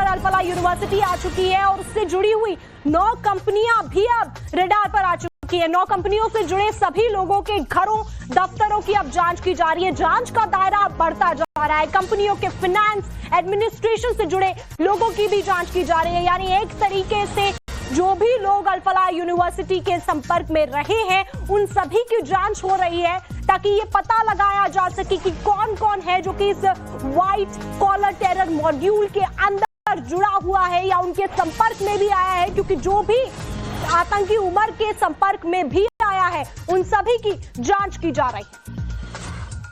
Al Falah university आ चुकी है और उससे जुड़ी हुई 9 कंपनियां भी अब रडार पर आ चुकी है। 9 कंपनियों से जुड़े सभी लोगों के घरों, दफ्तरों की अब जांच की जा रही है। जांच का दायरा बढ़ता जा रहा है। कंपनियों के फाइनेंस, एडमिनिस्ट्रेशन से जुड़े लोगों की भी जांच की जा रही है। यानी एक तरीके से जो भी लोग अल-फलाह यूनिवर्सिटी के संपर्क में रहे हैं उन सभी की जांच हो रही है, ताकि ये पता लगाया जा सके कि कौन कौन है जो कि इस व्हाइट कॉलर टेरर मॉड्यूल के अंदर जुड़ा हुआ है या उनके संपर्क में भी आया है, क्योंकि जो भी आतंकी उमर के संपर्क में भी आया है उन सभी की जांच की जा रही है।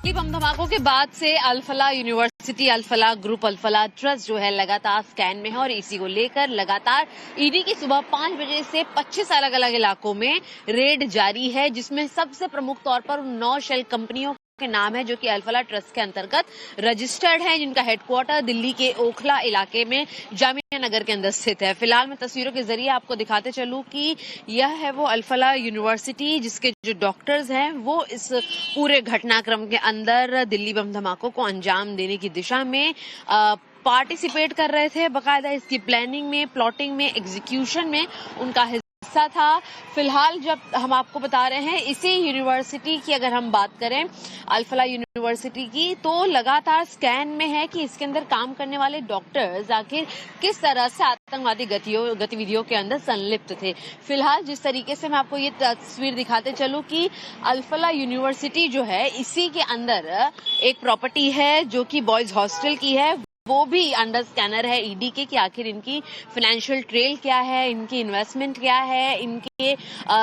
बम धमाकों के बाद से Al Falah university, Al Falah group, Al Falah trust जो है लगातार स्कैन में है और इसी को लेकर लगातार ईडी की सुबह 5 बजे से 25 अलग अलग इलाकों में रेड जारी है, जिसमें सबसे प्रमुख तौर पर 9 शेल कंपनियों के नाम है जो कि अल-फलाह ट्रस्ट के अंतर्गत रजिस्टर्ड है, जिनका हेडक्वार्टर दिल्ली के ओखला इलाके में जामिया नगर के अंदर स्थित है। फिलहाल मैं तस्वीरों के जरिए आपको दिखाते चलूं कि यह है वो अल-फलाह यूनिवर्सिटी जिसके जो डॉक्टर्स हैं वो इस पूरे घटनाक्रम के अंदर दिल्ली बम धमाकों को अंजाम देने की दिशा में पार्टिसिपेट कर रहे थे। बाकायदा इसकी प्लानिंग में, प्लॉटिंग में, एग्जीक्यूशन में उनका हिस्सा था। फिलहाल जब हम आपको बता रहे हैं इसी यूनिवर्सिटी की अगर हम बात करें, अल-फलाह यूनिवर्सिटी की, तो लगातार स्कैन में है कि इसके अंदर काम करने वाले डॉक्टर्स आखिर किस तरह से आतंकवादी गतिविधियों के अंदर संलिप्त थे। फिलहाल जिस तरीके से मैं आपको ये तस्वीर दिखाते चलूं कि अल-फलाह यूनिवर्सिटी जो है इसी के अंदर एक प्रॉपर्टी है जो कि बॉयज हॉस्टल की है, वो भी अंडर स्कैनर है ईडी के कि आखिर इनकी फाइनेंशियल ट्रेल क्या है, इनकी इन्वेस्टमेंट क्या है, इनके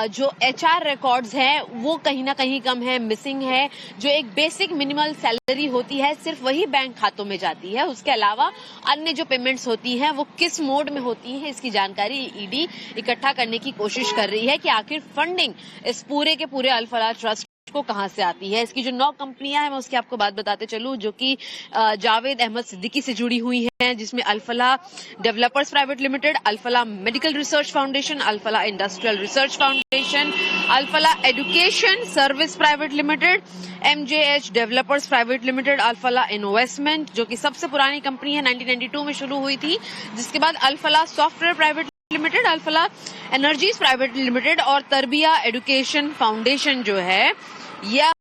जो एचआर रिकॉर्ड्स हैं वो कहीं ना कहीं कम है, मिसिंग है। जो एक बेसिक मिनिमल सैलरी होती है सिर्फ वही बैंक खातों में जाती है, उसके अलावा अन्य जो पेमेंट्स होती हैं वो किस मोड में होती है, इसकी जानकारी ईडी इकट्ठा करने की कोशिश कर रही है कि आखिर फंडिंग इस पूरे के पूरे अल-फलाह ट्रस्ट को कहां से आती है। इसकी जो 9 कंपनियां हैं मैं उसकी आपको बात बताते चलूं, जो कि जावेद अहमद सिद्दीकी से जुड़ी हुई हैं, जिसमें Al Falah developers private limited, Al Falah medical research foundation, Al Falah industrial research foundation, Al Falah education service private limited, MJH developers private limited, Al Falah investment जो कि सबसे पुरानी कंपनी है, 1992 में शुरू हुई थी, जिसके बाद Al Falah software private limited, Al Falah energies private limited और तरबिया एजुकेशन फाउंडेशन जो है यह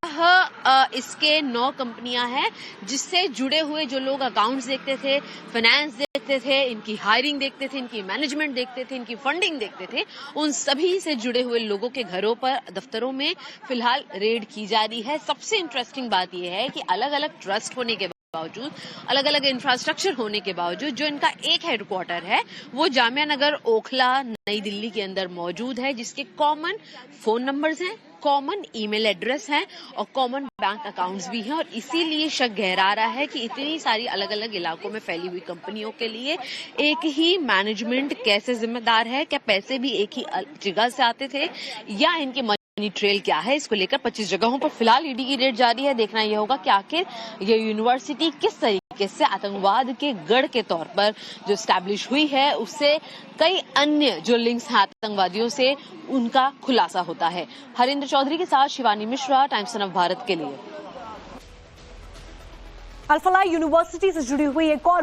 इसके 9 कंपनियां हैं, जिससे जुड़े हुए जो लोग अकाउंट्स देखते थे, फाइनेंस देखते थे, इनकी हायरिंग देखते थे, इनकी मैनेजमेंट देखते थे, इनकी फंडिंग देखते थे, उन सभी से जुड़े हुए लोगों के घरों पर, दफ्तरों में फिलहाल रेड की जा रही है। सबसे इंटरेस्टिंग बात यह है कि अलग अलग ट्रस्ट होने के बावजूद, अलग अलग इंफ्रास्ट्रक्चर होने के बावजूद जो इनका एक हेडक्वार्टर है वो जामिया नगर ओखला नई दिल्ली के अंदर मौजूद है, जिसके कॉमन फोन नंबर्स हैं, कॉमन ईमेल एड्रेस हैं और कॉमन बैंक अकाउंट्स भी हैं। और इसीलिए शक गहरा रहा है कि इतनी सारी अलग अलग इलाकों में फैली हुई कंपनियों के लिए एक ही मैनेजमेंट कैसे जिम्मेदार है, क्या पैसे भी एक ही जगह से आते थे या इनकी मनी ट्रेल क्या है। इसको लेकर 25 जगहों पर फिलहाल ईडी की रेड जारी है। देखना यह होगा कि आखिर ये यूनिवर्सिटी किस तरीके से आतंकवाद के गढ़ के तौर पर जो स्टैब्लिश हुई है उससे कई अन्य जो लिंक्स हैं आतंकवादियों से, उनका खुलासा होता है। हरिंद्र चौधरी के साथ शिवानी मिश्रा, टाइम्स ऑफ भारत के लिए। अल-फलाह यूनिवर्सिटी से जुड़ी हुई एक और